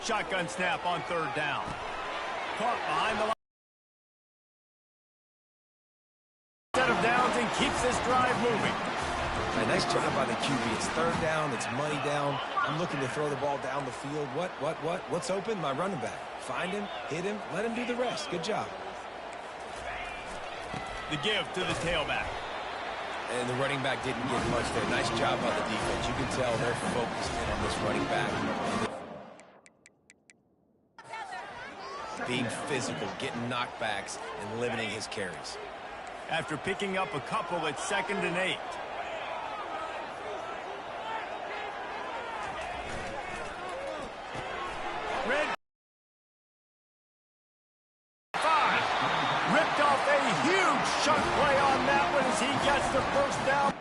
Shotgun snap on third down. Caught behind the line. Set of downs and keeps this drive moving. Hey, nice job by the QB. It's third down. It's money down. I'm looking to throw the ball down the field. What's open? My running back. Find him, hit him, let him do the rest. Good job. The give to the tailback. And the running back didn't get much there. Nice job by the defense. You can tell they're focused in on this running back. Being physical, getting knockbacks, and limiting his carries. After picking up a couple at 2nd and 8. Red 5. Ripped off a huge chunk play on that one as he gets the first down.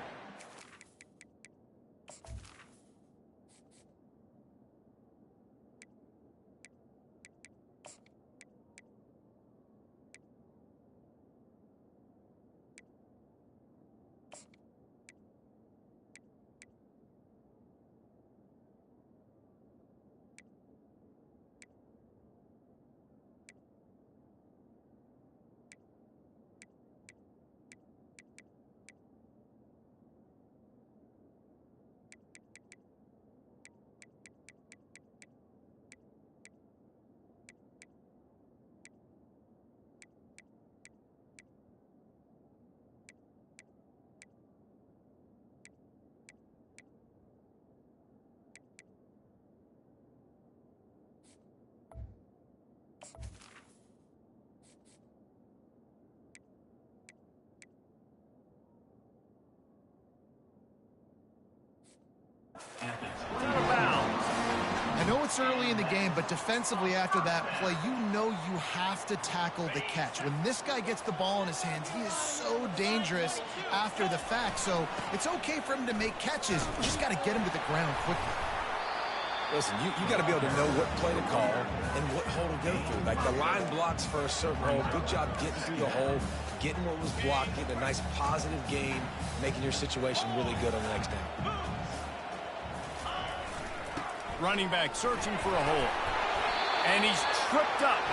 I know it's early in the game, but defensively after that play, you know you have to tackle the catch. When this guy gets the ball in his hands, he is so dangerous after the fact. So it's okay for him to make catches. You just got to get him to the ground quickly. Listen, you got to be able to know what play to call and what hole to go through. Like the line blocks for a certain hole. Good job getting through the hole, getting what was blocked, getting a nice positive gain, making your situation really good on the next down. Running back searching for a hole. And he's tripped up.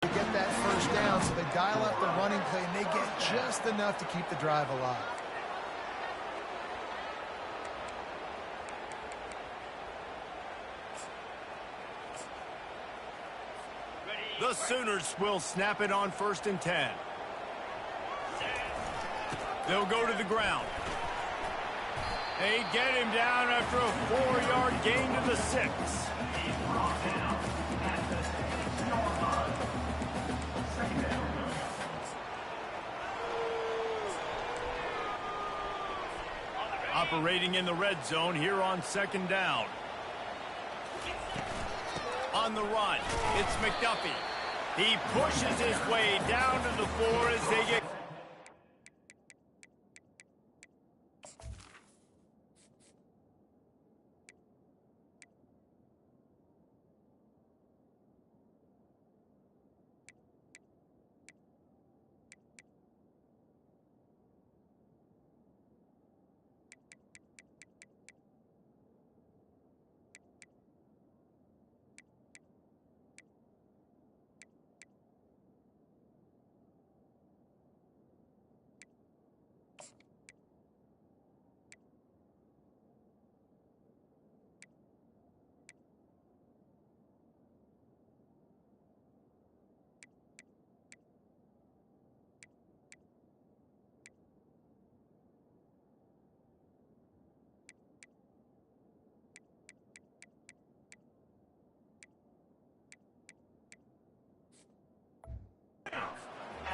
They get that first down, so they dial up the running play, and they get just enough to keep the drive alive. The Sooners will snap it on 1st and 10. They'll go to the ground. They get him down after a 4-yard gain to the 6. Operating in the red zone here on 2nd down. On the run, it's McDuffie. He pushes his way down to the 4 as they get...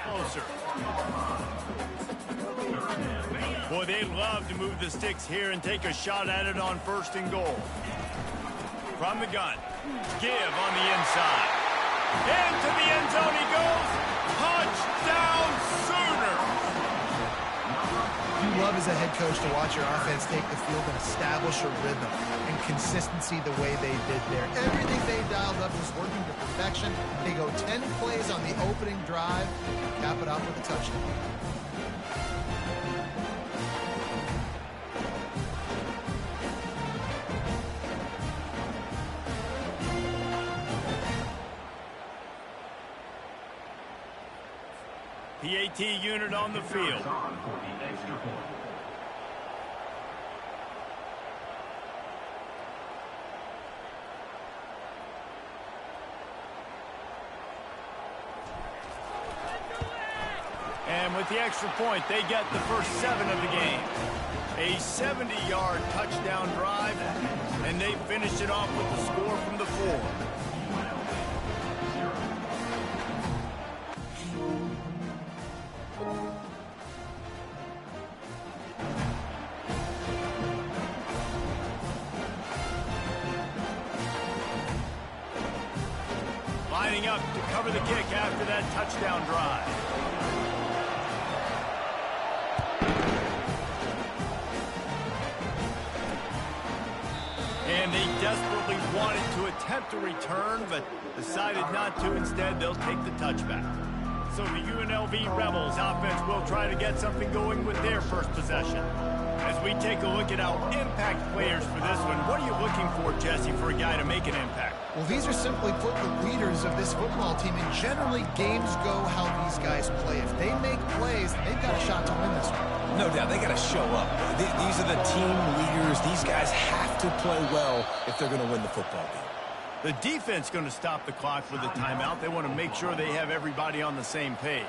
Closer. Boy, they love to move the sticks here and take a shot at it on 1st and goal. From the gun. Give on the inside. Into the end zone he goes. Touchdown Sooners! You love as a head coach to watch your offense take the field and establish a rhythm and consistency the way they did there. Everything they dialed up was working to perfection. They go 10 plays on the opening drive, cap it off with a touchdown. PAT unit on the field. And with the extra point, they get the first 7 of the game. A 70-yard touchdown drive, and they finished it off with the score from the 4. Lining up to cover the kick after that touchdown drive. And they desperately wanted to attempt a return, but decided not to. Instead, they'll take the touchback. So the UNLV Rebels offense will try to get something going with their first possession. As we take a look at our impact players for this one, what are you looking for, Jesse, for a guy to make an impact? Well, these are simply put the leaders of this football team, and generally games go how these guys play. If they make plays, they've got a shot to win this one. No doubt, they got to show up. These are the team leaders. These guys have to play well if they're going to win the football game. The defense going to stop the clock with a timeout. They want to make sure they have everybody on the same page.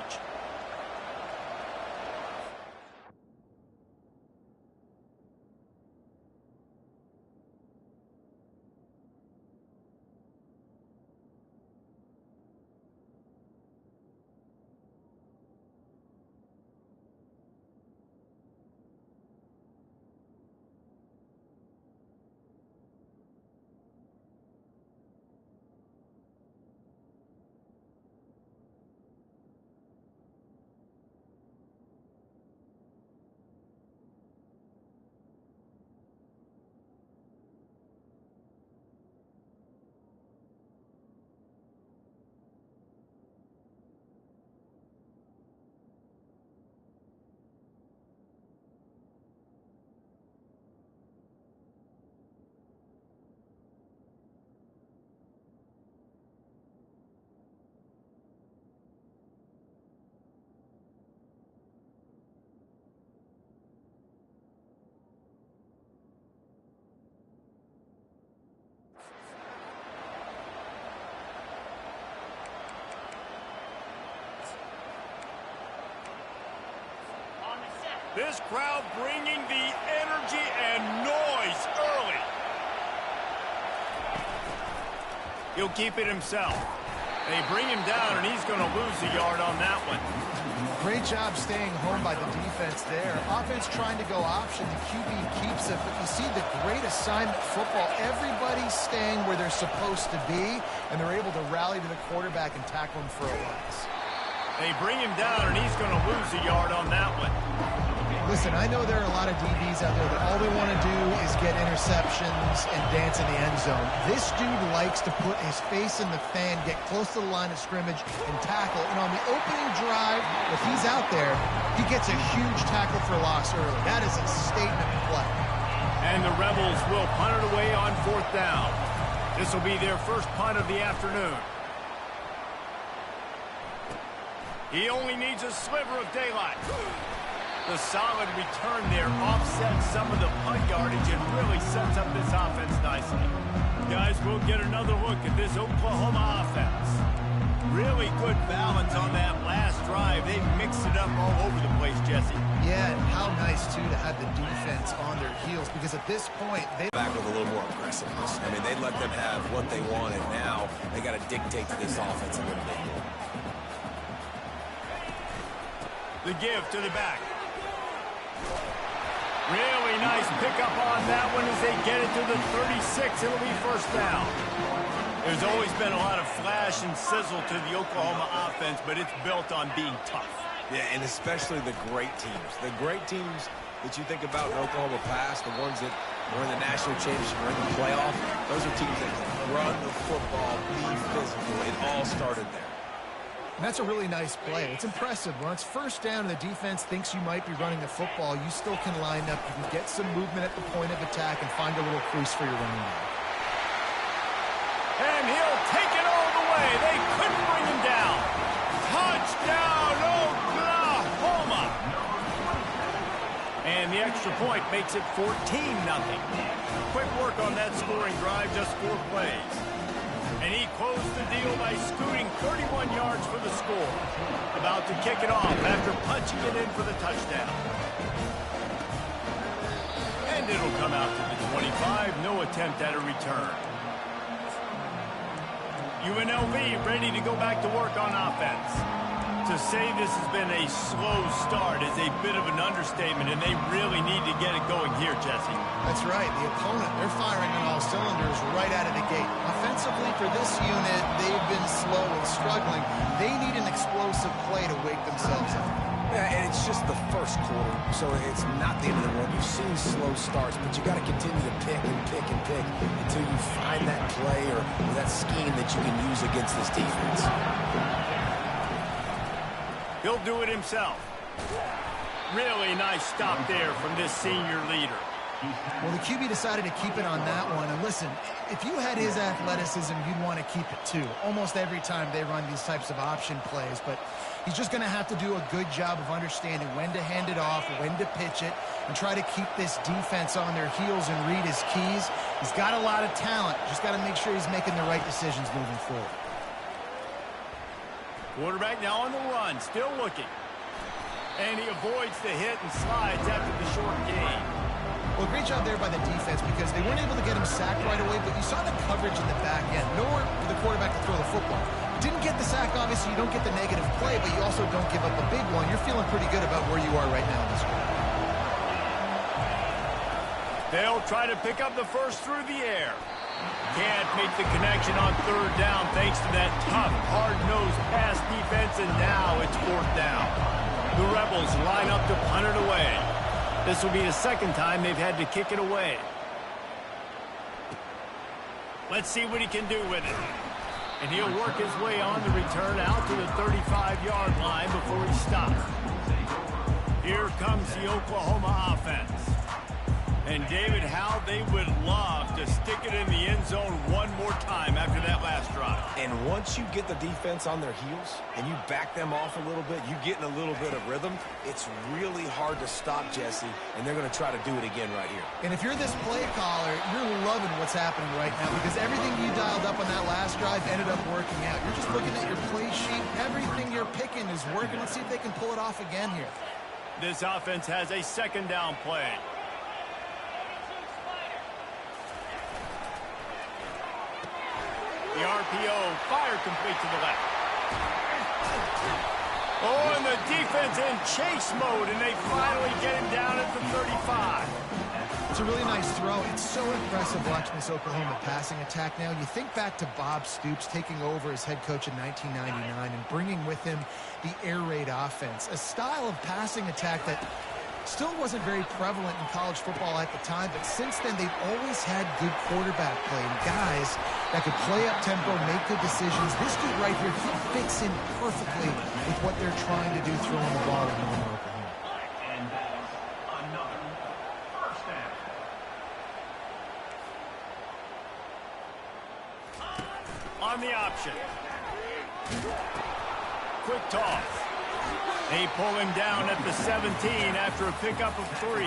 This crowd bringing the energy and noise early. He'll keep it himself. They bring him down, and he's going to lose a yard on that one. Great job staying home by the defense there. Offense trying to go option. The QB keeps it, but you see the great assignment football. Everybody's staying where they're supposed to be, and they're able to rally to the quarterback and tackle him for a loss. They bring him down, and he's going to lose a yard on that one. Listen, I know there are a lot of DBs out there that all they want to do is get interceptions and dance in the end zone. This dude likes to put his face in the fan, get close to the line of scrimmage, and tackle. And on the opening drive, if he's out there, he gets a huge tackle for loss early. That is a statement play. And the Rebels will punt it away on 4th down. This will be their first punt of the afternoon. He only needs a sliver of daylight. The solid return there offsets some of the punt yardage and really sets up this offense nicely. Guys, we'll get another look at this Oklahoma offense. Really good balance on that last drive. They mixed it up all over the place, Jesse. Yeah, and how nice, too, to have the defense on their heels, because at this point, they Back with a little more aggressiveness. I mean, they let them have what they wanted. Now they got to dictate to this offense a little bit more. The give to the back. Really nice pickup on that one as they get it to the 36. It'll be first down. There's always been a lot of flash and sizzle to the Oklahoma offense, but it's built on being tough. Yeah, and especially the great teams. The great teams that you think about in Oklahoma past, the ones that were in the national championship or in the playoff, those are teams that can run the football, be physical. It all started there. And that's a really nice play. It's impressive. When it's first down and the defense thinks you might be running the football, you still can line up. You can get some movement at the point of attack and find a little crease for your running back. And he'll take it all the way. They couldn't bring him down. Touchdown, Oklahoma! And the extra point makes it 14-0. Quick work on that scoring drive, just 4 plays. And he closed the deal by scooting 31 yards for the score. About to kick it off after punching it in for the touchdown. And it'll come out to the 25, no attempt at a return. UNLV ready to go back to work on offense. To say this has been a slow start is a bit of an understatement, and they really need to get it going here, Jesse. That's right. The opponent, they're firing on all cylinders right out of the gate. Offensively, for this unit, they've been slow and struggling. They need an explosive play to wake themselves up. Yeah, and it's just the first quarter, so it's not the end of the world. You've seen slow starts, but you got to continue to pick and pick and pick until you find that play or that scheme that you can use against this defense. He'll do it himself. Really nice stop there from this senior leader. Well, the QB decided to keep it on that one. And listen, if you had his athleticism, you'd want to keep it too. Almost every time they run these types of option plays. But he's just going to have to do a good job of understanding when to hand it off, when to pitch it, and try to keep this defense on their heels and read his keys. He's got a lot of talent. Just got to make sure he's making the right decisions moving forward. Quarterback now on the run, still looking. And he avoids the hit and slides after the short gain. Well, great job there by the defense because they weren't able to get him sacked right away, but you saw the coverage in the back end. Nowhere for the quarterback to throw the football. Didn't get the sack, obviously. You don't get the negative play, but you also don't give up a big one. You're feeling pretty good about where you are right now in this game. They'll try to pick up the first through the air. Can't make the connection on 3rd down thanks to that tough, hard-nosed pass defense, and now it's 4th down. The Rebels line up to punt it away. This will be the second time they've had to kick it away. Let's see what he can do with it. And he'll work his way on the return out to the 35-yard line before he stops. Here comes the Oklahoma offense. And David, how they would love to stick it in the end zone one more time after that last drive. And once you get the defense on their heels and you back them off a little bit, you get in a little bit of rhythm, it's really hard to stop, Jesse, and they're going to try to do it again right here. And if you're this play caller, you're loving what's happening right now because everything you dialed up on that last drive ended up working out. You're just looking at your play sheet. Everything you're picking is working. Let's see if they can pull it off again here. This offense has a 2nd down play. The RPO, fire complete to the left. Oh, and the defense in chase mode, and they finally get him down at the 35. It's a really nice throw. It's so impressive watching this Oklahoma passing attack now. You think back to Bob Stoops taking over as head coach in 1999 and bringing with him the air raid offense, a style of passing attack that still wasn't very prevalent in college football at the time, but since then they've always had good quarterback play and guys that could play up tempo, make good decisions. This dude right here, he fits in perfectly with what they're trying to do throwing the ball in Oklahoma. On the option. Quick toss. They pull him down at the 17 after a pickup of 3.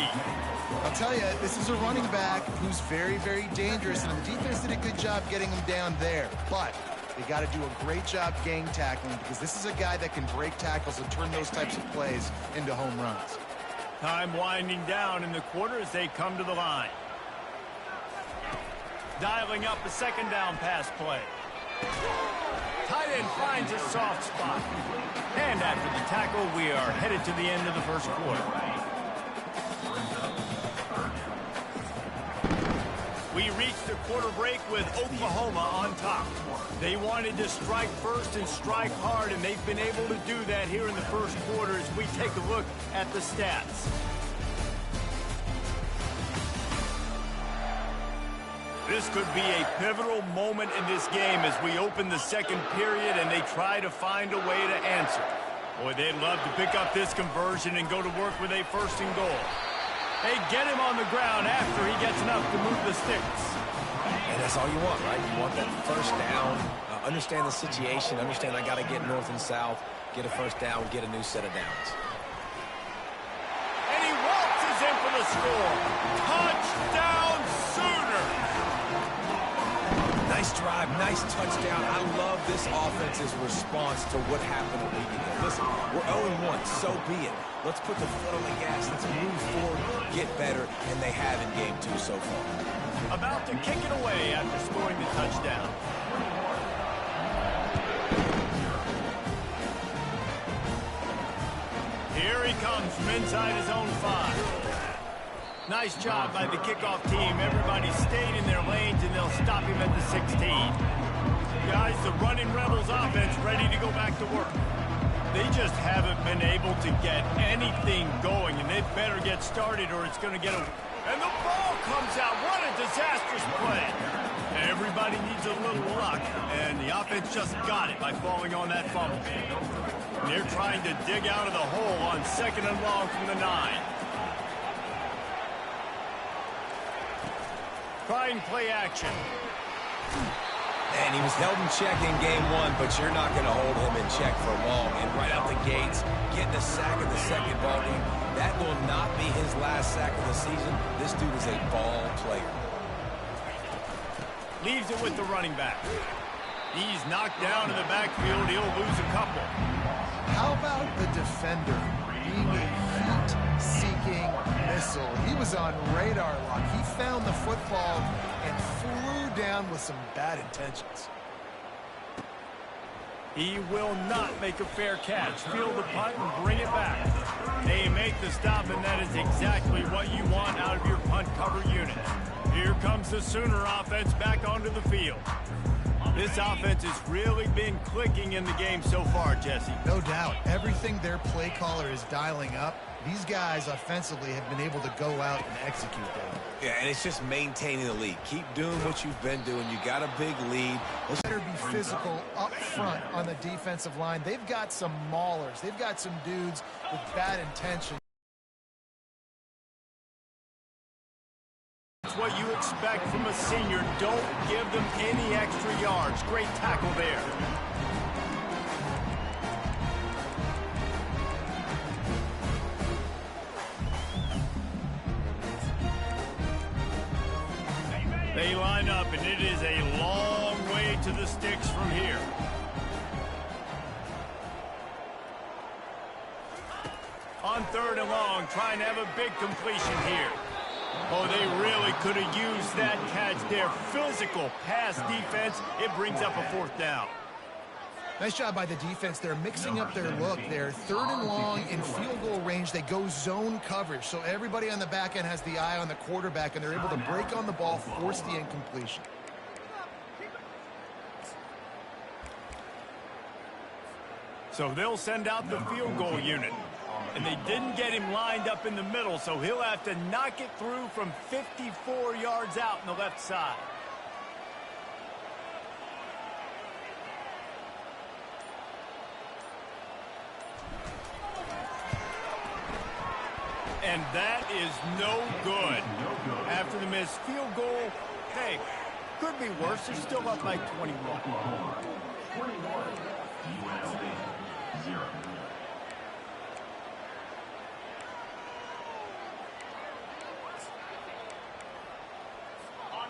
I'll tell you, this is a running back who's very, very dangerous, and the defense did a good job getting him down there. But they got to do a great job gang tackling because this is a guy that can break tackles and turn those types of plays into home runs. Time winding down in the quarter as they come to the line. Dialing up a 2nd down pass play. Tight end finds a soft spot. And after the tackle, we are headed to the end of the first quarter. We reached the quarter break with Oklahoma on top. They wanted to strike first and strike hard, and they've been able to do that here in the first quarter as we take a look at the stats. This could be a pivotal moment in this game as we open the second period and they try to find a way to answer. Boy, they'd love to pick up this conversion and go to work with a 1st and goal. They get him on the ground after he gets enough to move the sticks. And that's all you want, right? You want that 1st down, understand the situation, understand I got to get north and south, get a 1st down, get a new set of downs. And he waltzes him score. Touchdown, Sooners! Nice drive, nice touchdown. I love this offense's response to what happened a week ago. Listen, we're 0-1, so be it. Let's put the foot on the gas. Let's move forward, get better, and they have in game 2 so far. About to kick it away after scoring the touchdown. Here he comes from inside his own 5. Nice job by the kickoff team. Everybody stayed in their lanes, and they'll stop him at the 16. Guys, the running Rebels offense ready to go back to work. They just haven't been able to get anything going, and they better get started or it's going to get a... And the ball comes out. What a disastrous play. Everybody needs a little luck, and the offense just got it by falling on that fumble. They're trying to dig out of the hole on 2nd and long from the 9. Trying play action. And he was held in check in game 1, but you're not going to hold him in check for long. And right out the gates, getting a sack in the second ball game, that will not be his last sack of the season. This dude is a ball player. Leaves it with the running back. He's knocked down in the backfield. He'll lose a couple. How about the defender being a heat-seeking missile? He was on radar lock. He found the football and flew down with some bad intentions. He will not make a fair catch. Field the punt and bring it back. They make the stop, and that is exactly what you want out of your punt cover unit. Here comes the Sooner offense back onto the field. This offense has really been clicking in the game so far, Jesse. No doubt. Everything their play caller is dialing up, these guys offensively have been able to go out and execute that. Yeah, and it's just maintaining the lead. Keep doing what you've been doing. You got a big lead. Let's better be physical up front on the defensive line. They've got some maulers. They've got some dudes with bad intentions. That's what you expect from a senior. Don't give them any extra yards. Great tackle there. They line up, and it is a long way to the sticks from here. On 3rd and long, trying to have a big completion here. Oh, they really could have used that catch there. Physical pass defense. It brings up a 4th down. Nice job by the defense. They're mixing up their look. They're 3rd and long in field goal range. They go zone coverage. So everybody on the back end has the eye on the quarterback, and they're able to break on the ball, force the incompletion. So they'll send out the field goal unit. And they didn't get him lined up in the middle, so he'll have to knock it through from 54 yards out on the left side. And that is no good. After the missed field goal, hey, could be worse. They're still up by 21. UNLV 0.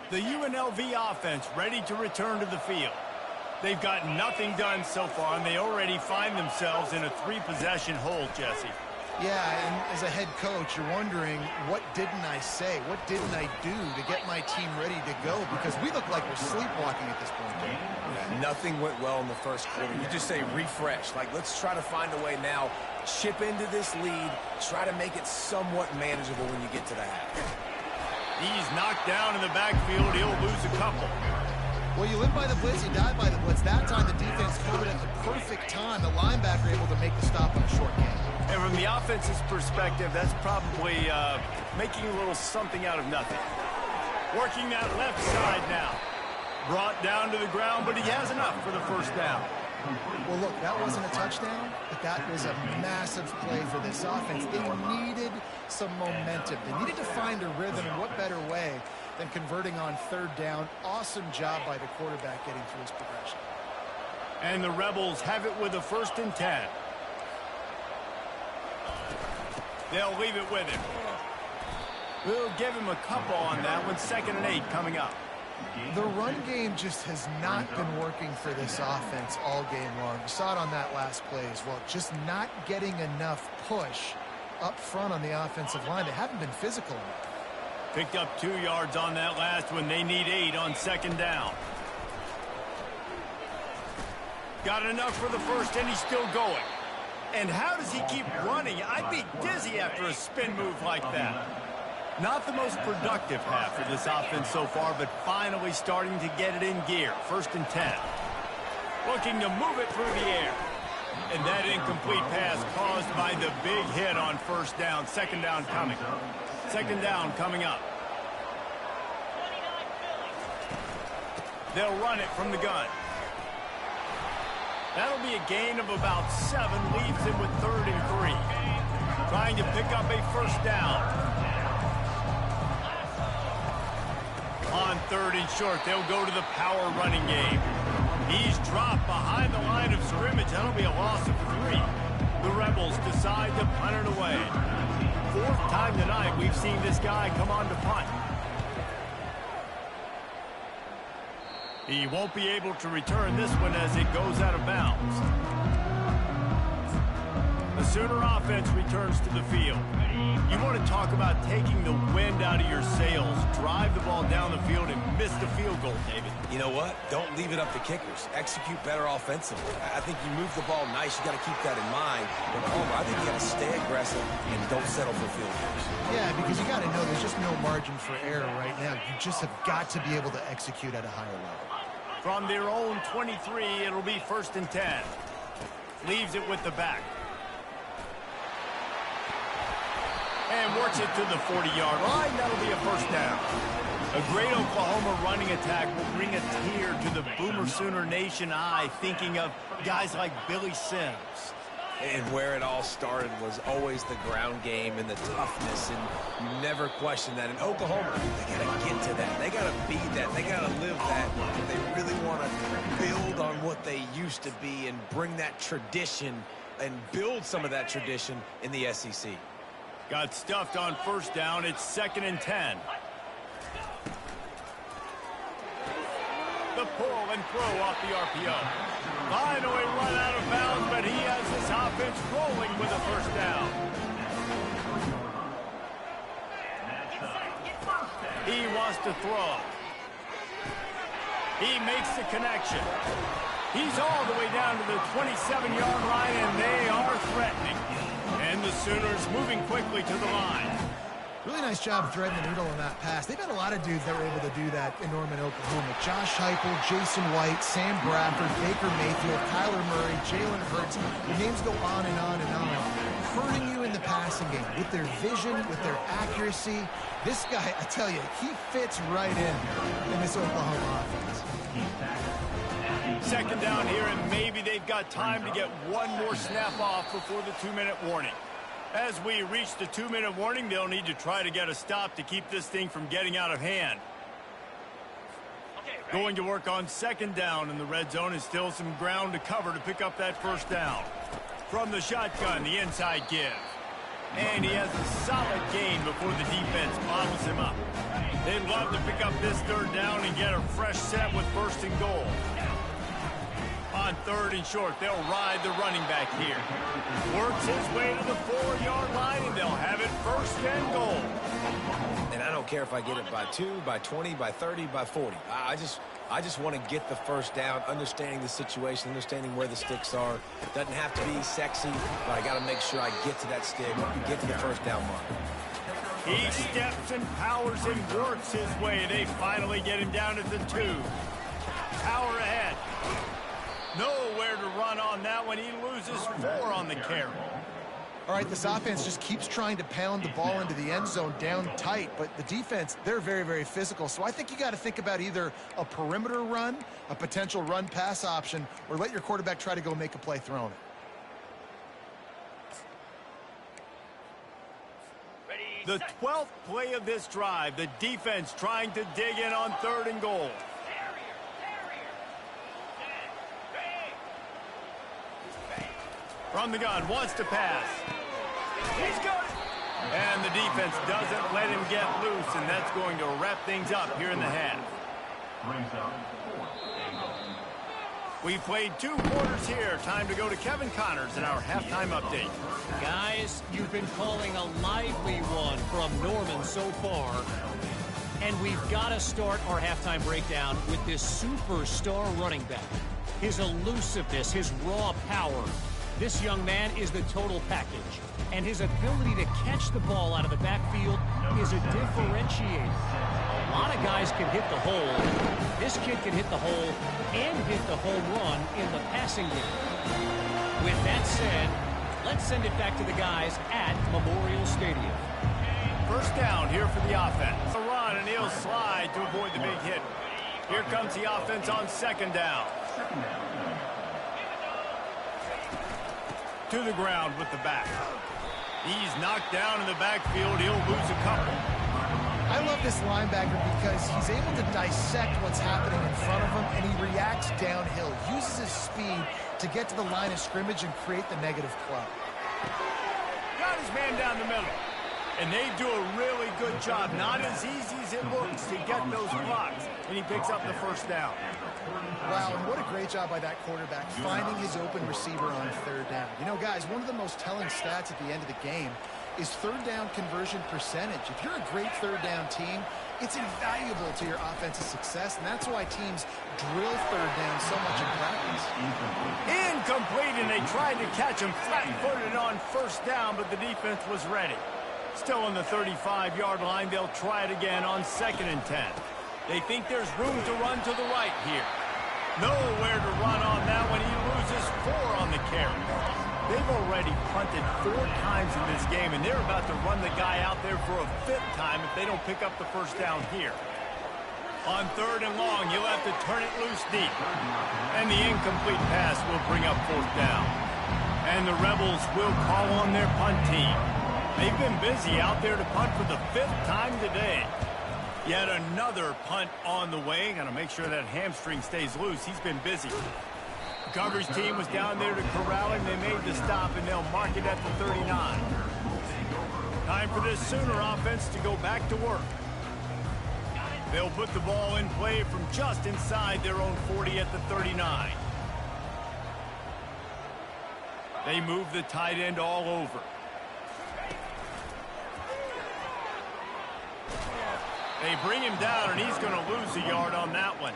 The UNLV offense ready to return to the field. They've got nothing done so far, and they already find themselves in a 3-possession hole, Jesse. Yeah, and as a head coach, you're wondering, what didn't I say? What didn't I do to get my team ready to go? Because we look like we're sleepwalking at this point. Yeah, nothing went well in the first quarter. You just say refresh. Like, let's try to find a way now. Chip into this lead. Try to make it somewhat manageable when you get to the half. He's knocked down in the backfield. He'll lose a couple. Well, you live by the blitz, you die by the blitz. That time the defense covered at the perfect time. The linebacker able to make the stop on a short game. And from the offense's perspective, that's probably making a little something out of nothing. Working that left side now. Brought down to the ground, but he has enough for the 1st down. Well, look, that wasn't a touchdown, but that was a massive play for this offense. They needed some momentum. They needed to find a rhythm, and what better way than converting on 3rd down. Awesome job by the quarterback getting through his progression. And the Rebels have it with a 1st and 10. They'll leave it with him. We'll give him a couple on that one. 2nd and 8 coming up. The run game just has not been working for this offense all game long. You saw it on that last play as well. Just not getting enough push up front on the offensive line. They haven't been physical enough. Picked up 2 yards on that last one. They need 8 on 2nd down. Got enough for the first, and he's still going. And how does he keep running? I'd be dizzy after a spin move like that. Not the most productive half for this offense so far, but finally starting to get it in gear. 1st and 10. Looking to move it through the air. And that incomplete pass caused by the big hit on 1st down. 2nd down coming. 2nd down coming up. They'll run it from the gun. That'll be a gain of about 7. Leaves him with 3rd and 3. Trying to pick up a 1st down. On 3rd and short, they'll go to the power running game. He's dropped behind the line of scrimmage. That'll be a loss of 3. The Rebels decide to punt it away. 4th time tonight we've seen this guy come on to punt. He won't be able to return this one as it goes out of bounds. The Sooner offense returns to the field. You want to talk about taking the wind out of your sails. Drive the ball down the field and miss the field goal, David. You know what? Don't leave it up to kickers. Execute better offensively. I think you move the ball nice. You got to keep that in mind. But Homer, I think you got to stay aggressive and don't settle for field goals. Yeah, because you got to know there's just no margin for error right now. You just have got to be able to execute at a higher level. From their own 23, it'll be 1st and 10. Leaves it with the back. And works it to the 40-yard line. That'll be a 1st down. A great Oklahoma running attack will bring a tear to the Boomer Sooner Nation eye, thinking of guys like Billy Sims. And where it all started was always the ground game and the toughness, and you never question that. In Oklahoma, they got to get to that. They got to be that. They got to live that. If they really want to build on what they used to be and bring that tradition and build some of that tradition in the SEC. Got stuffed on 1st down. It's 2nd and 10. The pull and throw off the RPO. Finally run out of bounds, but he has this offense rolling with a 1st down. He wants to throw. He makes the connection. He's all the way down to the 27-yard line, and they are threatening. And the Sooners moving quickly to the line. Really nice job threading the needle on that pass. They've had a lot of dudes that were able to do that in Norman, Oklahoma. Josh Heupel, Jason White, Sam Bradford, Baker Mayfield, Kyler Murray, Jalen Hurts. The names go on and on and on. Hurting you in the passing game with their vision, with their accuracy. This guy, I tell you, he fits right in this Oklahoma offense. 2nd down here, and maybe they've got time to get one more snap off before the 2-minute warning. As we reach the 2-minute warning, they'll need to try to get a stop to keep this thing from getting out of hand. Going to work on 2nd down in the red zone, and still some ground to cover to pick up that 1st down. From the shotgun, the inside give. And he has a solid gain before the defense bottles him up. They'd love to pick up this 3rd down and get a fresh set with 1st and goal. On 3rd and short, they'll ride the running back here. Works his way to the 4-yard line, and they'll have it 1st and goal. And I don't care if I get it by 2, by 20, by 30, by 40. I just want to get the 1st down, understanding the situation, understanding where the sticks are. It doesn't have to be sexy, but I got to make sure I get to that stick, get to the 1st down mark. He steps and powers and works his way. They finally get him down at the 2. Power ahead. Nowhere to run on that one. He loses 4 on the carry. All right, this offense just keeps trying to pound the ball into the end zone down tight, but the defense, they're very, very physical. So I think you got to think about either a perimeter run, a potential run-pass option, or let your quarterback try to go make a play throwing it. The 12th play of this drive, the defense trying to dig in on 3rd and goal. From the gun, wants to pass. He's got it. And the defense doesn't let him get loose, and that's going to wrap things up here in the half. We've played 2 quarters here. Time to go to Kevin Connors in our halftime update. Guys, you've been calling a lively one from Norman so far. And we've got to start our halftime breakdown with this superstar running back. His elusiveness, his raw power. This young man is the total package. And his ability to catch the ball out of the backfield is a differentiator. A lot of guys can hit the hole. This kid can hit the hole and hit the home run in the passing game. With that said, let's send it back to the guys at Memorial Stadium. First down here for the offense. A run, and he'll slide to avoid the big hit. Here comes the offense on second down. To the ground with the back. He's knocked down in the backfield. He'll lose a couple. I love this linebacker because he's able to dissect what's happening in front of him, and he reacts downhill, uses his speed to get to the line of scrimmage and create the negative play. Got his man down the middle. And they do a really good job. Not as easy as it looks to get those blocks. And he picks up the first down. Wow, and what a great job by that quarterback, finding his open receiver on third down. You know, guys, one of the most telling stats at the end of the game is third down conversion percentage. If you're a great third down team, it's invaluable to your offensive success, and that's why teams drill third down so much in practice. Incomplete, and they tried to catch him flat-footed on first down, but the defense was ready. Still on the 35-yard line, they'll try it again on 2nd and 10. They think there's room to run to the right here. Nowhere to run on that one. He loses 4 on the carry. They've already punted 4 times in this game, and they're about to run the guy out there for a 5th time if they don't pick up the first down here. On 3rd and long, you'll have to turn it loose deep. And the incomplete pass will bring up 4th down. And the Rebels will call on their punt team. They've been busy out there to punt for the 5th time today. Yet another punt on the way. Got to make sure that hamstring stays loose. He's been busy. The coverage team was down there to corral him. They made the stop, and they'll mark it at the 39. Time for this Sooner offense to go back to work. They'll put the ball in play from just inside their own 40 at the 39. They move the tight end all over. They bring him down, and he's going to lose a yard on that one.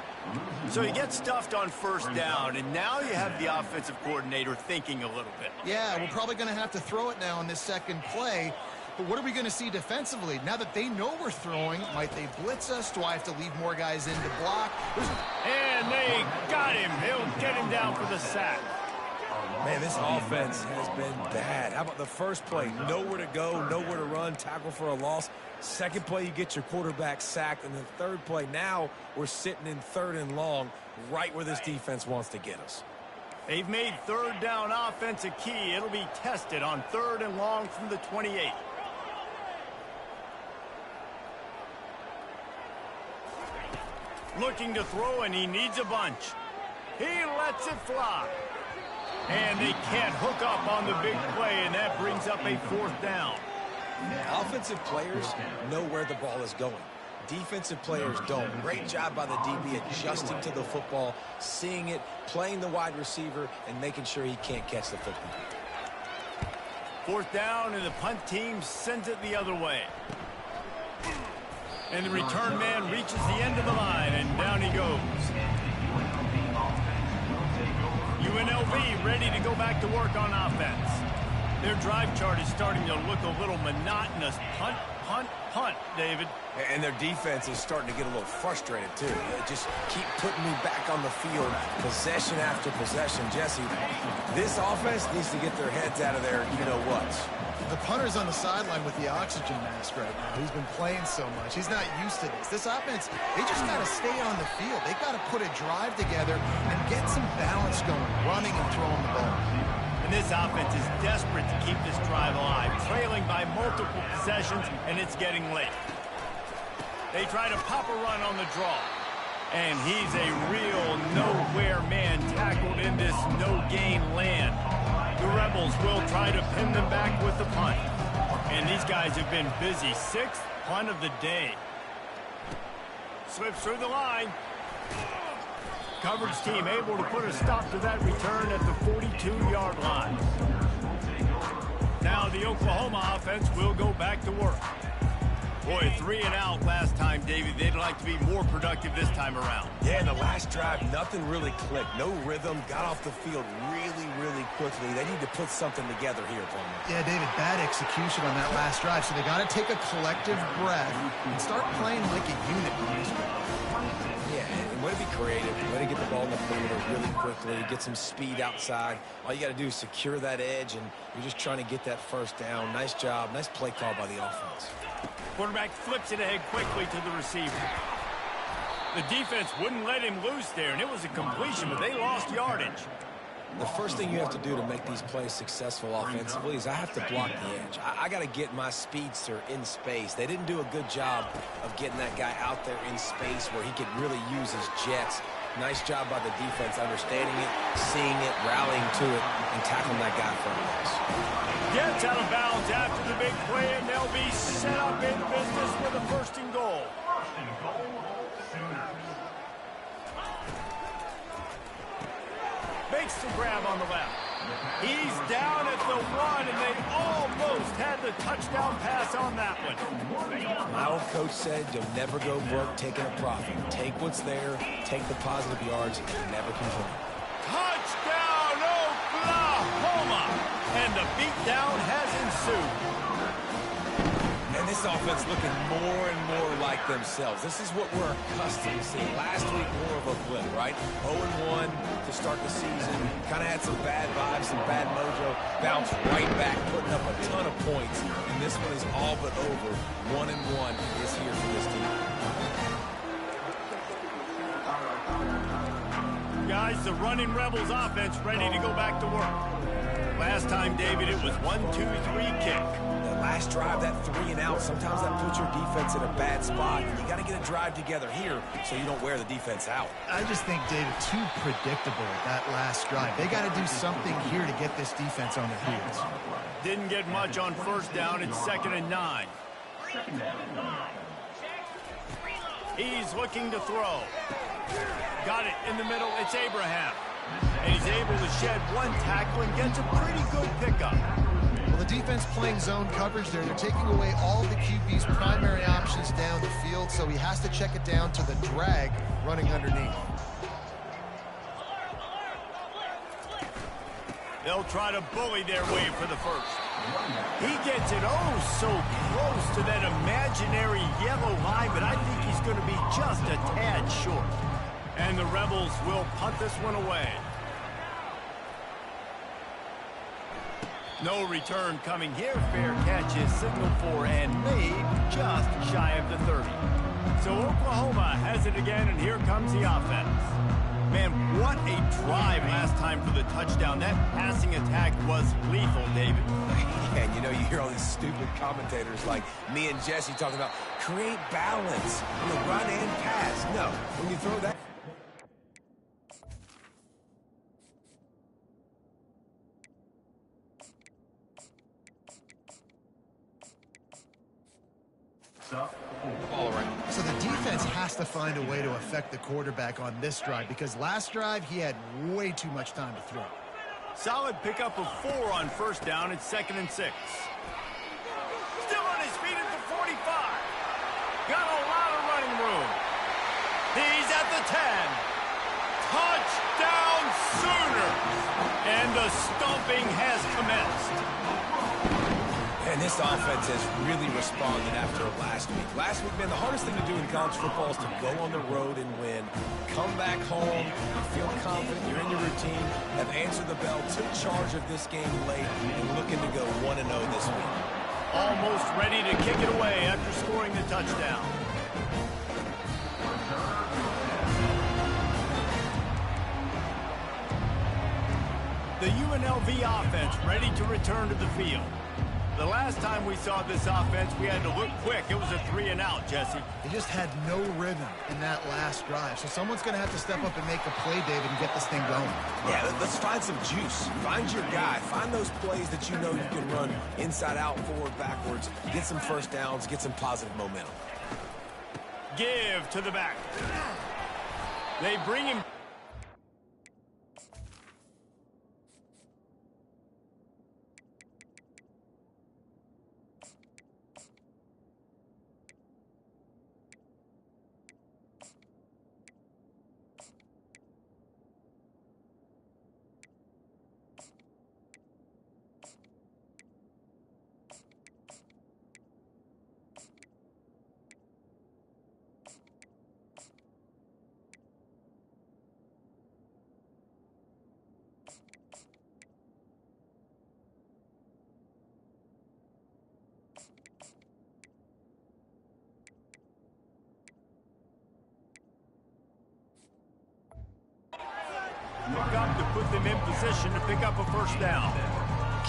So he gets stuffed on first down, and now you have the offensive coordinator thinking a little bit. Yeah, we're probably going to have to throw it now in this second play. But what are we going to see defensively? Now that they know we're throwing, might they blitz us? Do I have to leave more guys in to block? And they got him. They'll get him down for the sack. Man, this offense has been bad. How about the first play? Nowhere to go, nowhere to run, tackle for a loss. Second play, you get your quarterback sacked. And the third play, now we're sitting in 3rd and long, right where this defense wants to get us. They've made 3rd down offense a key. It'll be tested on 3rd and long from the 28. Looking to throw, and he needs a bunch. He lets it fly. And they can't hook up on the big play, and that brings up a 4th down. Offensive players know where the ball is going. Defensive players don't. Great job by the DB adjusting to the football, seeing it, playing the wide receiver, and making sure he can't catch the football. 4th down, and the punt team sends it the other way. And the return man reaches the end of the line, and down he goes. UNLV ready to go back to work on offense. Their drive chart is starting to look a little monotonous. Punt, punt, punt, David. And their defense is starting to get a little frustrated, too. Just keep putting me back on the field, possession after possession. Jesse, this offense needs to get their heads out of there, you-know-what. The punter's on the sideline with the oxygen mask right now. He's been playing so much. He's not used to this. This offense, they just got to stay on the field. They got to put a drive together and get some balance going, running and throwing the ball. And this offense is desperate to keep this drive alive, trailing by multiple possessions, and it's getting late. They try to pop a run on the draw. And he's a real nowhere man tackled in this no-gain land. The Rebels will try to pin them back with the punt. And these guys have been busy. 6th punt of the day. Slips through the line. Coverage team able to put a stop to that return at the 42-yard line. Now the Oklahoma offense will go back to work. Boy, 3 and out last time, Davey. They'd like to be more productive this time around. Yeah, in the last drive, nothing really clicked. No rhythm. Got off the field really, really quickly. They need to put something together here, Palmer. Yeah, David, bad execution on that last drive. So they got to take a collective breath and start playing like a unit on this one. Yeah, and way to be creative. Way to get the ball in the perimeter really quickly. Get some speed outside. All you got to do is secure that edge, and you're just trying to get that first down. Nice job. Nice play call by the offense. Quarterback flips it ahead quickly to the receiver. The defense wouldn't let him loose there, and it was a completion, but they lost yardage. The first thing you have to do to make these plays successful offensively is I have to block the edge. I got to get my speedster in space. They didn't do a good job of getting that guy out there in space where he could really use his jets. Nice job by the defense understanding it, seeing it, rallying to it, and tackling that guy from us. Gets out of bounds after the big play, and they'll be set up in business with a 1st and goal. Makes the grab on the left. He's down at the 1, and they almost had the touchdown pass on that one. My old coach said you'll never go broke taking a profit. Take what's there, take the positive yards, and never complain. Touchdown, Oklahoma! And the beatdown has ensued. And this offense looking more and more like themselves. This is what we're accustomed to seeing. Last week, more of a blip, right? 0-1 to start the season. Kind of had some bad vibes, some bad mojo. Bounced right back, putting up a ton of points. And this one is all but over. 1-1 is here for this team. Guys, the running Rebels offense ready to go back to work. Last time, David, it was 1-2-3 kick. The last drive, that 3 and out, sometimes that puts your defense in a bad spot. And you got to get a drive together here so you don't wear the defense out. I just think, David, too predictable that last drive. They got to do something here to get this defense on their heels. Didn't get much on 1st down. It's 2nd and 9. He's looking to throw. Got it in the middle. It's Abraham. And he's able to shed 1 tackle and gets a pretty good pickup. Well, the defense playing zone coverage there. They're taking away all the QB's primary options down the field, so he has to check it down to the drag running underneath. They'll try to bully their way for the 1st. He gets it so close to that imaginary yellow line, but I think he's going to be just a tad short. And the Rebels will punt this one away. No return coming here. Fair catch is signaled for and made just shy of the 30. So Oklahoma has it again, and here comes the offense. Man, what a drive last time for the touchdown. That passing attack was lethal, David. And you know, you hear all these stupid commentators like me and Jesse talking about create balance, run and pass. No, when you throw that. All right. So the defense has to find a way to affect the quarterback on this drive because last drive he had way too much time to throw. Solid pickup of 4 on 1st down. It's 2nd and 6. Still on his feet at the 45. Got a lot of running room. He's at the 10. Touchdown Sooners. And the stomping has commenced. And this offense has really responded after last week. Last week, man, the hardest thing to do in college football is to go on the road and win. Come back home, you feel confident, you're in your routine, have answered the bell, took charge of this game late, and looking to go 1-0 this week. Almost ready to kick it away after scoring the touchdown. The UNLV offense ready to return to the field. The last time we saw this offense, we had to look quick. It was a 3-and-out, Jesse. They just had no rhythm in that last drive. So someone's going to have to step up and make a play, David, and get this thing going. Yeah, let's find some juice. Find your guy. Find those plays that you know you can run inside out, forward, backwards. Get some first downs. Get some positive momentum. Give to the back. They bring him. Up to put them in position to pick up a first down.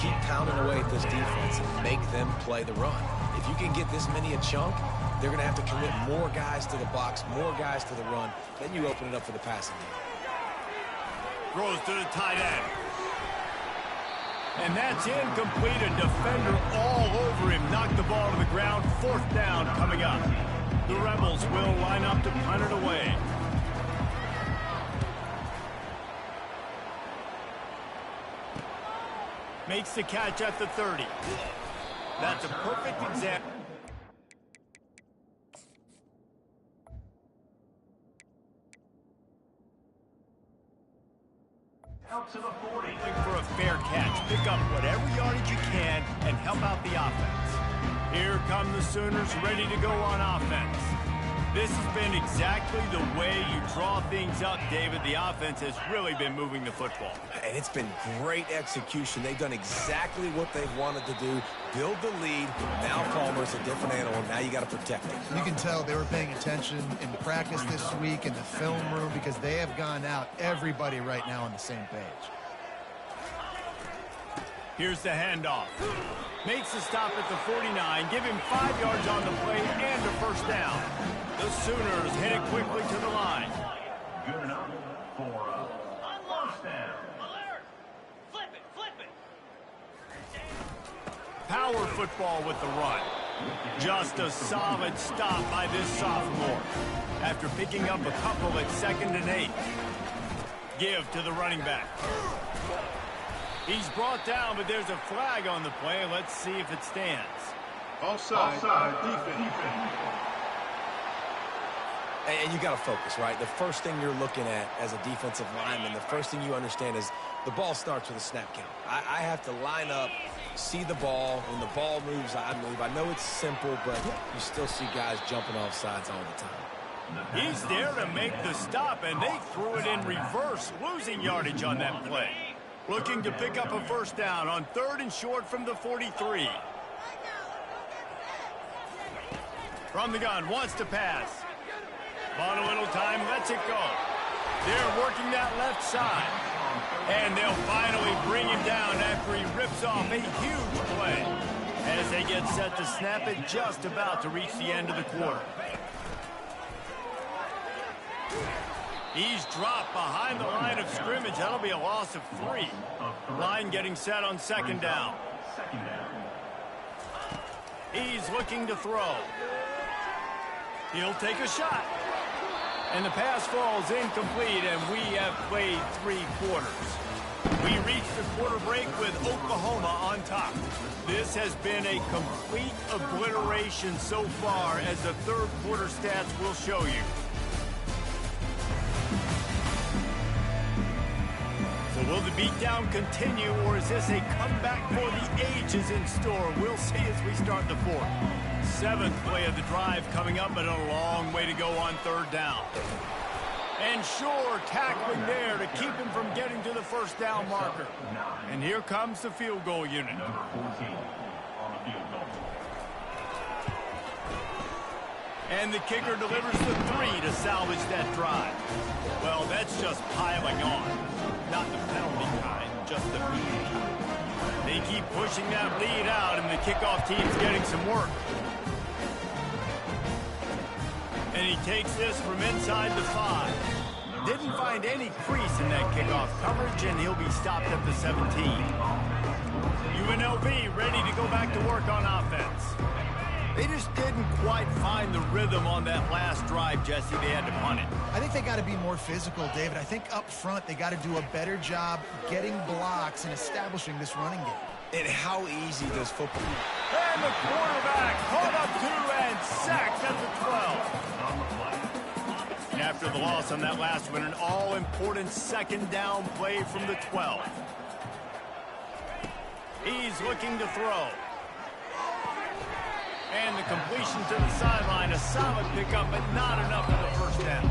Keep pounding away at this defense and make them play the run. If you can get this many a chunk, they're going to have to commit more guys to the box, more guys to the run. Then you open it up for the passing game. Throws to the tight end. And that's incomplete. A defender all over him. Knocked the ball to the ground. Fourth down coming up. The Rebels will line up to punt it away. Makes the catch at the 30. That's a perfect example. Out to the 40. Looking for a fair catch. Pick up whatever yardage you can and help out the offense. Here come the Sooners ready to go on offense. This has been exactly the way you draw things up, David. The offense has really been moving the football. And it's been great execution. They've done exactly what they've wanted to do. Build the lead. Now Palmer's a different animal. Now you got to protect it. You can tell they were paying attention in practice this week in the film room because they have gone out, everybody right now on the same page. Here's the handoff. Makes the stop at the 49. Give him 5 yards on the play and a first down. The Sooners hit it quickly to the line. Good enough for a first down. Alert! Flip it! Power football with the run. Just a solid stop by this sophomore. After picking up a couple at 2nd and 8. Give to the running back. He's brought down, but there's a flag on the play. Let's see if it stands. Offside defense. And you got to focus, right? The first thing you're looking at as a defensive lineman, the first thing you understand is the ball starts with a snap count. I have to line up, see the ball. When the ball moves, I move. I know it's simple, but you still see guys jumping off sides all the time. He's there to make the stop, and they threw it in reverse, losing yardage on that play. Looking to pick up a first down on 3rd and short from the 43. From the gun, wants to pass. On a little time, lets it go. They're working that left side. And they'll finally bring him down after he rips off a huge play. As they get set to snap it, just about to reach the end of the quarter. He's dropped behind the line of scrimmage. That'll be a loss of 3. Line getting set on 2nd down. He's looking to throw. He'll take a shot. And the pass falls incomplete, and we have played 3 quarters. We reach the quarter break with Oklahoma on top. This has been a complete obliteration so far, as the 3rd quarter stats will show you. So will the beatdown continue, or is this a comeback for the ages in store? We'll see as we start the 4th. 7th play of the drive coming up, but a long way to go on 3rd down. And sure, tackling there to keep him from getting to the first down marker. And here comes the field goal unit. And the kicker delivers the 3 to salvage that drive. Well, that's just piling on. Not the penalty kind, just the beating kind. They keep pushing that lead out, and the kickoff team's getting some work. And he takes this from inside the 5. Didn't find any crease in that kickoff coverage, and he'll be stopped at the 17. UNLV ready to go back to work on offense. They just didn't quite find the rhythm on that last drive, Jesse. They had to punt it. I think they got to be more physical, David. I think up front they got to do a better job getting blocks and establishing this running game. And how easy does football? And the quarterback caught up to and sacked at the 12. And after the loss on that last one, an all-important second down play from the 12. He's looking to throw. And the completion to the sideline, a solid pickup, but not enough for the first down.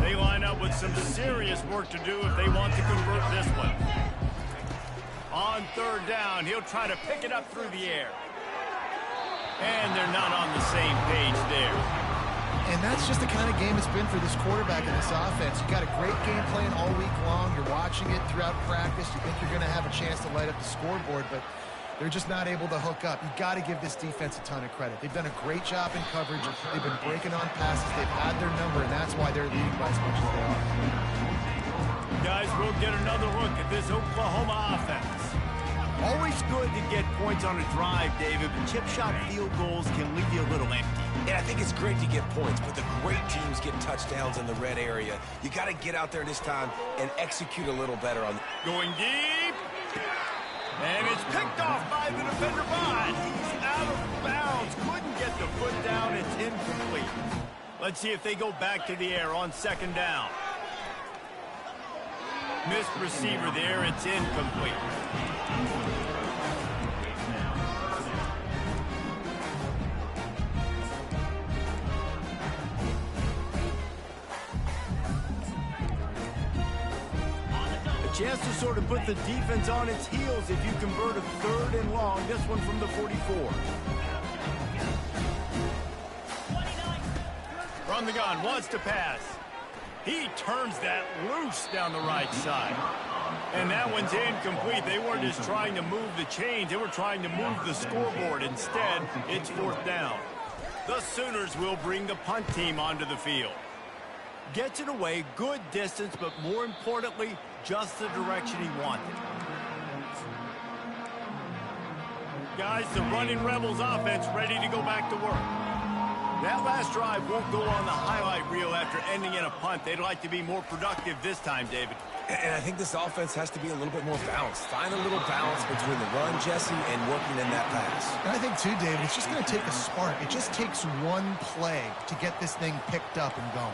They line up with some serious work to do if they want to convert this one. On third down, he'll try to pick it up through the air. And they're not on the same page there. And that's just the kind of game it's been for this quarterback in this offense. You got a great game plan all week long. You're watching it throughout practice. You think you're going to have a chance to light up the scoreboard, but they're just not able to hook up. You got to give this defense a ton of credit. They've done a great job in coverage. They've been breaking on passes. They've had their number, and that's why they're leading by as much as they are. Guys, we'll get another look at this Oklahoma offense. Always good to get points on a drive, David, but chip shot field goals can leave you a little empty. And I think it's great to get points, but the great teams get touchdowns in the red area. You got to get out there this time and execute a little better on. Going deep. And it's picked off by the defender, but he's out of bounds. Couldn't get the foot down. It's incomplete. Let's see if they go back to the air on second down. Missed receiver there. It's incomplete. Chance to sort of put the defense on its heels if you convert a third and long. This one from the 44. From the gun, wants to pass. He turns that loose down the right side. And that one's incomplete. They weren't just trying to move the chains. They were trying to move the scoreboard. Instead, it's fourth down. The Sooners will bring the punt team onto the field. Gets it away, good distance, but more importantly, just the direction he wanted. Guys, the running Rebels offense ready to go back to work. That last drive won't go on the highlight reel after ending in a punt. They'd like to be more productive this time, David. And I think this offense has to be a little bit more balanced. Find a little balance between the run, Jesse, and working in that pass. And I think, too, David, it's just going to take a spark. It just takes one play to get this thing picked up and going.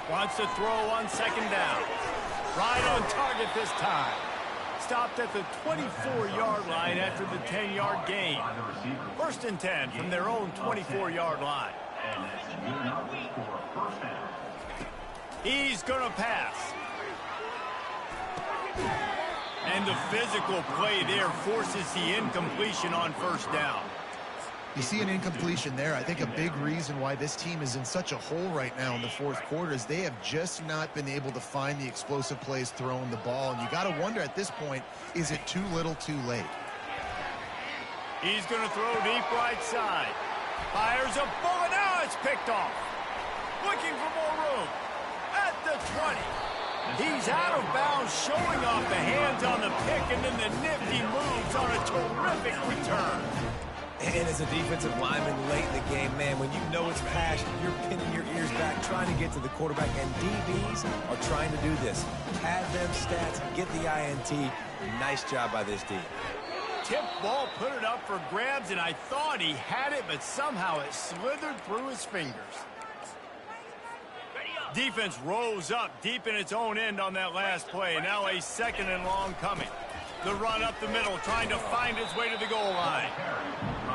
Wants to throw on second down. Right on target this time. Stopped at the 24-yard line after the 10-yard gain. First and 10 from their own 24-yard line. He's going to pass. And the physical play there forces the incompletion on first down. You see an incompletion there. I think a big reason why this team is in such a hole right now in the fourth quarter is they have just not been able to find the explosive plays throwing the ball. And you got to wonder at this point, is it too little too late? He's going to throw deep right side. Fires a bullet. Now it's picked off. Looking for more room. At the 20. He's out of bounds, showing off the hands on the pick, and then the nifty moves on a terrific return. And as a defensive lineman late in the game, man, when you know it's passion, you're pinning your ears back, trying to get to the quarterback, and DBs are trying to do this. Pad them stats, get the INT. Nice job by this team. Tip ball, put it up for grabs, and I thought he had it, but somehow it slithered through his fingers. Defense rose up deep in its own end on that last play. Now a second and long coming. The run up the middle, trying to find his way to the goal line.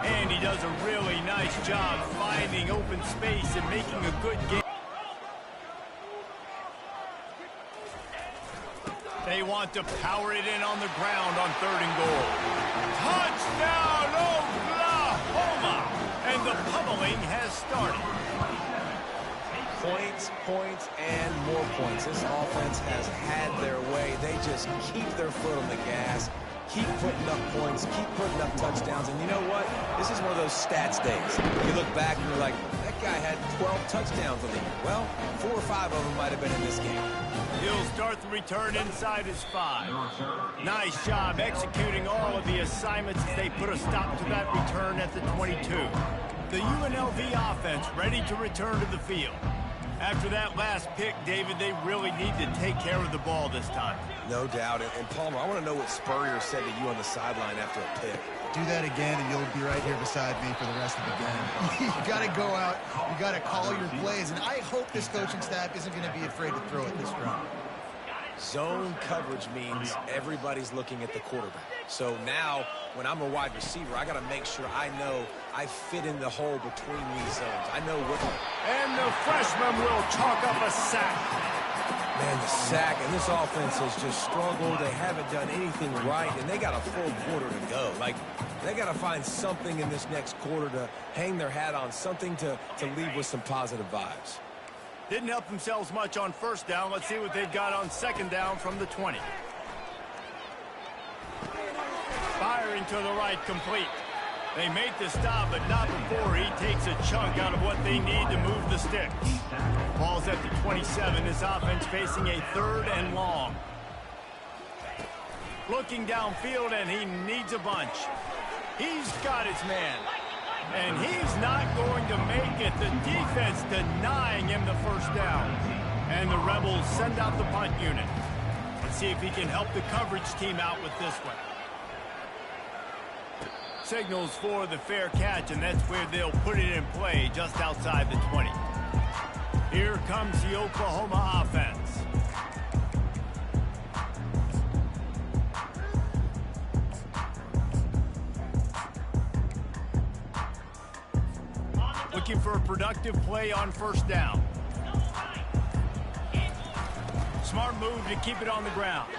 And he does a really nice job finding open space and making a good game. They want to power it in on the ground on third and goal. Touchdown, Oklahoma! And the pummeling has started. Points, points, and more points. This offense has had their way. They just keep their foot on the gas, keep putting up points, keep putting up touchdowns. And you know what? This is one of those stats days. You look back and you're like, that guy had 12 touchdowns on the year. Well, 4 or 5 of them might have been in this game. He'll start the return inside his 5. Nice job executing all of the assignments as they put a stop to that return at the 22. The UNLV offense ready to return to the field. After that last pick, David, they really need to take care of the ball this time. No doubt. And Palmer, I want to know what Spurrier said to you on the sideline after a pick. Do that again, and you'll be right here beside me for the rest of the game. You got to go out. You got to call your plays. And I hope this coaching staff isn't going to be afraid to throw it this round. Zone coverage means everybody's looking at the quarterback. So now, when I'm a wide receiver, I got to make sure I know I fit in the hole between these zones. I know what. And the freshman will chalk up a sack. Man, the sack, and this offense has just struggled. They haven't done anything right, and they got a full quarter to go. Like, they got to find something in this next quarter to hang their hat on, something to leave with some positive vibes. Didn't help themselves much on first down. Let's see what they've got on second down from the 20. Firing to the right, complete. They made the stop, but not before he takes a chunk out of what they need to move the sticks. Ball's at the 27. This offense facing a 3rd and long. Looking downfield, and he needs a bunch. He's got his man. And he's not going to make it. The defense denying him the first down. And the Rebels send out the punt unit. Let's see if he can help the coverage team out with this one. Signals for the fair catch, and that's where they'll put it in play just outside the 20. Here comes the Oklahoma offense. Looking for a productive play on first down. Smart move to keep it on the ground.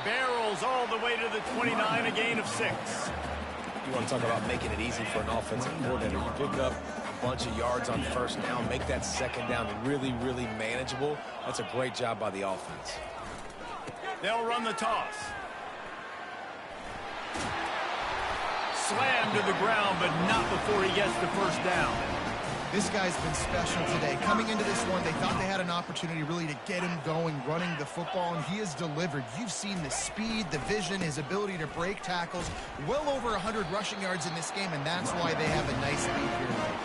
Barrels all the way to the 29, a gain of 6. You want to talk about making it easy for an offensive coordinator. You pick up a bunch of yards on first down, make that second down really, really manageable. That's a great job by the offense. They'll run the toss. Slammed to the ground, but not before he gets the first down. This guy's been special today. Coming into this one, they thought they had an opportunity really to get him going, running the football, and he has delivered. You've seen the speed, the vision, his ability to break tackles. Well over 100 rushing yards in this game, and that's why they have a nice lead here tonight.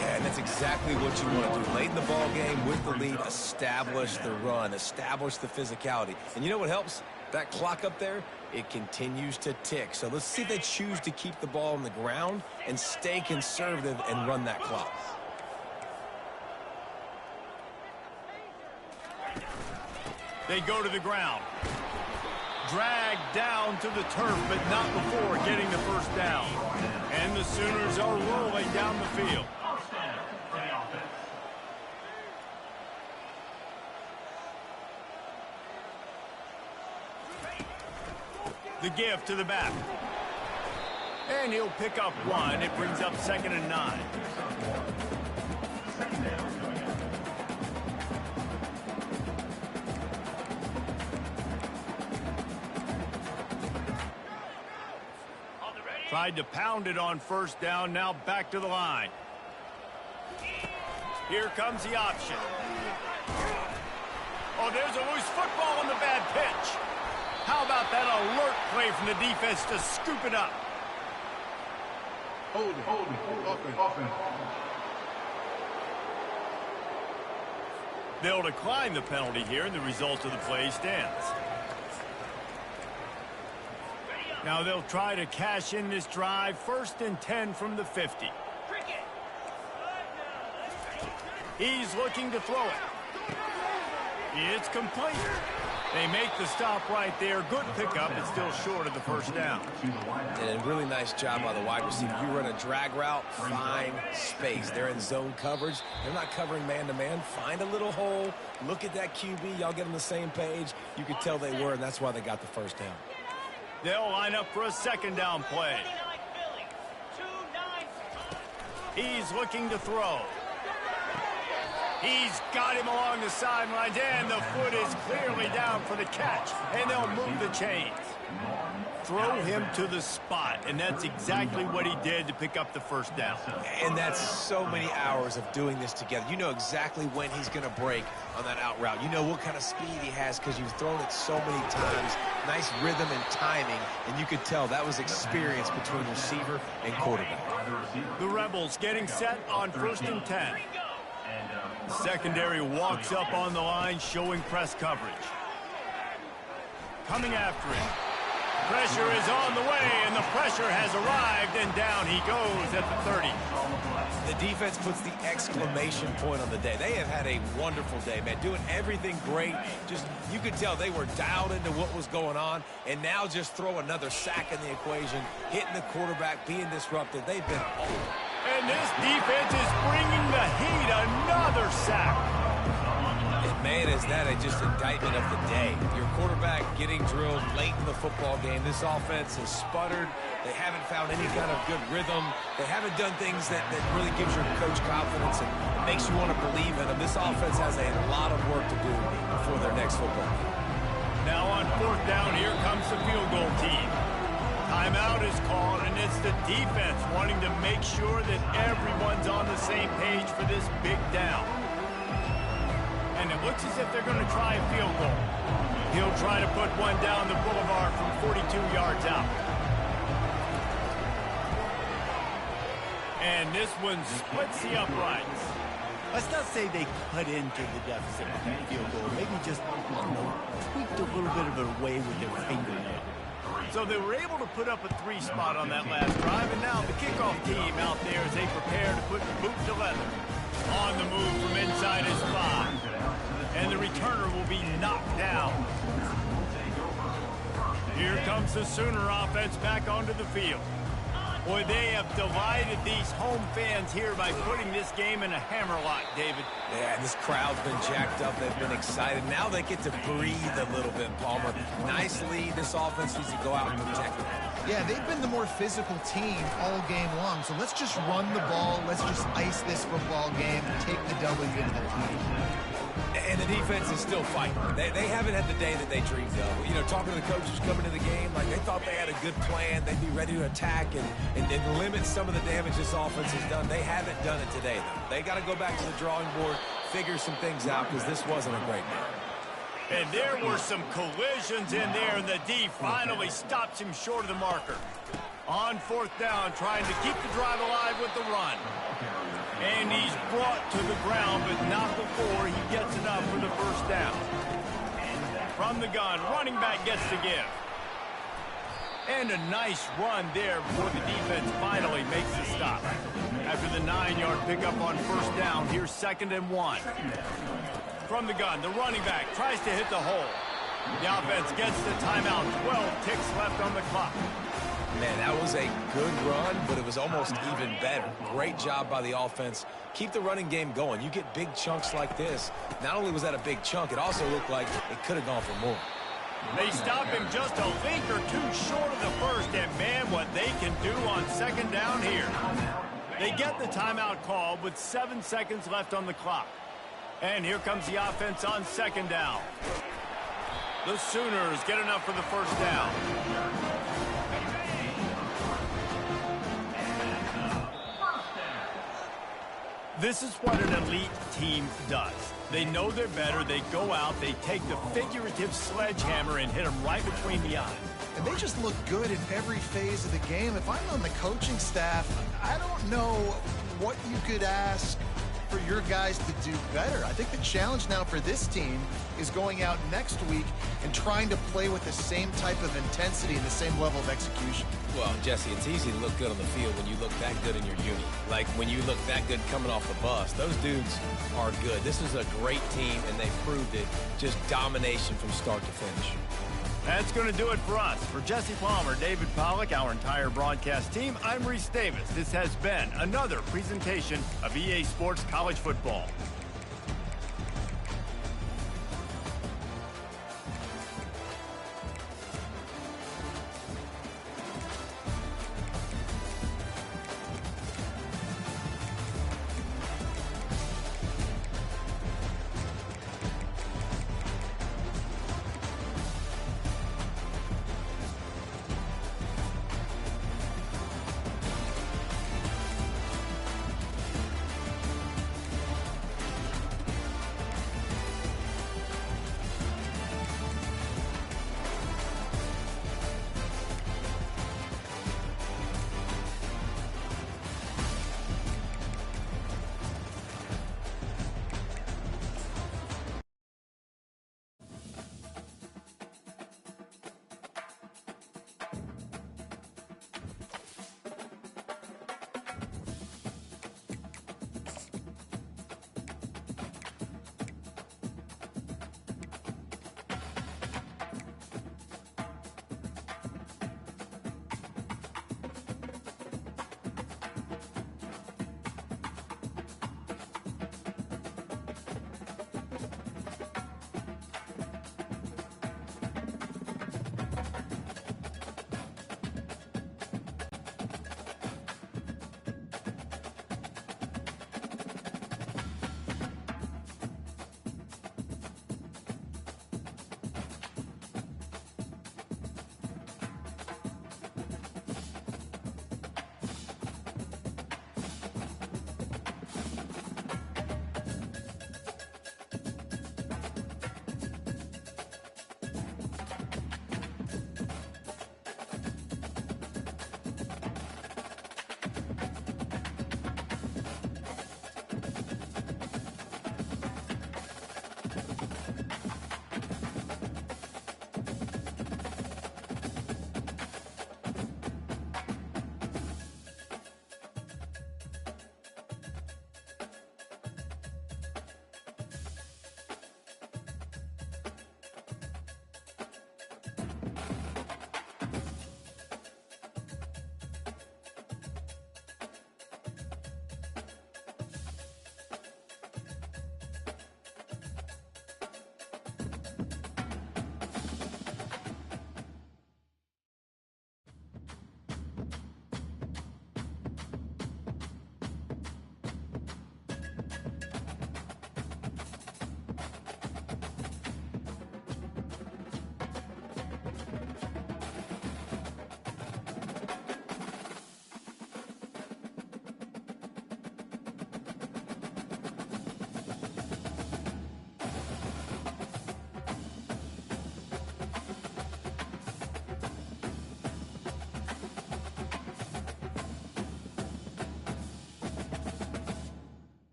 Yeah, and that's exactly what you want to do. Late in the ball game with the lead, establish the run, establish the physicality. And you know what helps? That clock up there, it continues to tick. So let's see if they choose to keep the ball on the ground and stay conservative and run that clock. They go to the ground. Dragged down to the turf, but not before getting the first down. And the Sooners are rolling down the field. The give to the back. And he'll pick up 1. It brings up 2nd and 9. Tried to pound it on first down, now back to the line. Here comes the option. Oh, there's a loose football on the bad pitch. How about that alert play from the defense to scoop it up? Hold it. Offense. They'll decline the penalty here, and the result of the play stands. Now they'll try to cash in this drive. 1st and 10 from the 50. He's looking to throw it. It's complete. They make the stop right there. Good pickup. It's still short of the first down. And a really nice job by the wide receiver. You run a drag route, find space. They're in zone coverage. They're not covering man-to-man. Find a little hole. Look at that QB. Y'all get on the same page. You could tell they were, and that's why they got the first down. They'll line up for a 2nd down play. He's looking to throw. He's got him along the sidelines, and the foot is clearly down for the catch, and they'll move the chains. Throw him to the spot, and that's exactly what he did to pick up the first down. And that's so many hours of doing this together. You know exactly when he's going to break on that out route. You know what kind of speed he has because you've thrown it so many times. Nice rhythm and timing, and you could tell that was experience between receiver and quarterback. The Rebels getting set on 1st and 10. Secondary walks up on the line, showing press coverage. Coming after him. Pressure is on the way, and the pressure has arrived, and down he goes at the 30. The defense puts the exclamation point on the day. They have had a wonderful day, man, doing everything great. Just, you could tell they were dialed into what was going on, and now just throw another sack in the equation, hitting the quarterback, being disrupted. They've been over. And this defense is bringing the heat, another sack. And man, is that just indictment of the day. Your quarterback getting drilled late in the football game. This offense has sputtered. They haven't found any kind of good rhythm. They haven't done things that really gives your coach confidence and makes you want to believe in them. This offense has a lot of work to do before their next football game. Now on 4th down, here comes the field goal team. Timeout is called, and it's the defense wanting to make sure that everyone's on the same page for this big down. And it looks as if they're going to try a field goal. He'll try to put one down the boulevard from 42 yards out. And this one splits the uprights. Let's not say they cut into the deficit with that field goal. Maybe just, tweaked a little bit of it away with their fingernail. So they were able to put up a 3 spot on that last drive, and now the kickoff team out there as they prepare to put boot to leather. On the move from inside his 5. And the returner will be knocked down. Here comes the Sooner offense back onto the field. Boy, they have delighted these home fans here by putting this game in a hammerlock, David. Yeah, this crowd's been jacked up. They've been excited. Now they get to breathe a little bit, Palmer. Nice lead. This offense needs to go out and protect it. Yeah, they've been the more physical team all game long. So let's just run the ball. Let's just ice this football game and take the W into the lead. And the defense is still fighting. They haven't had the day that they dreamed of. You know, talking to the coaches coming to the game, like they thought they had a good plan. They'd be ready to attack and limit some of the damage this offense has done. They haven't done it today, though. They got to go back to the drawing board, figure some things out, because this wasn't a great game. And there were some collisions in there, and the D finally stops him short of the marker. On 4th down, trying to keep the drive alive with the run. And he's brought to the ground, but not before he gets enough for the first down. From the gun, running back gets to give. And a nice run there before the defense finally makes the stop. After the 9-yard pickup on 1st down, here's 2nd and 1. From the gun, the running back tries to hit the hole. The offense gets the timeout. 12 ticks left on the clock. Man, that was a good run, but it was almost even better. Great job by the offense. Keep the running game going. You get big chunks like this. Not only was that a big chunk, it also looked like it could have gone for more. They stop him just a link or two short of the first, and man, what they can do on 2nd down here. They get the timeout called with 7 seconds left on the clock. And here comes the offense on 2nd down. The Sooners get enough for the first down. This is what an elite team does. They know they're better. They go out. They take the figurative sledgehammer and hit them right between the eyes. And they just look good in every phase of the game. If I'm on the coaching staff, I don't know what you could ask for your guys to do better. I think the challenge now for this team is going out next week and trying to play with the same type of intensity and the same level of execution. Well, Jesse, it's easy to look good on the field when you look that good in your uni. Like when you look that good coming off the bus. Those dudes are good. This is a great team, and they proved it. Just domination from start to finish. That's going to do it for us. For Jesse Palmer, David Pollack, our entire broadcast team, I'm Reese Davis. This has been another presentation of EA Sports College Football.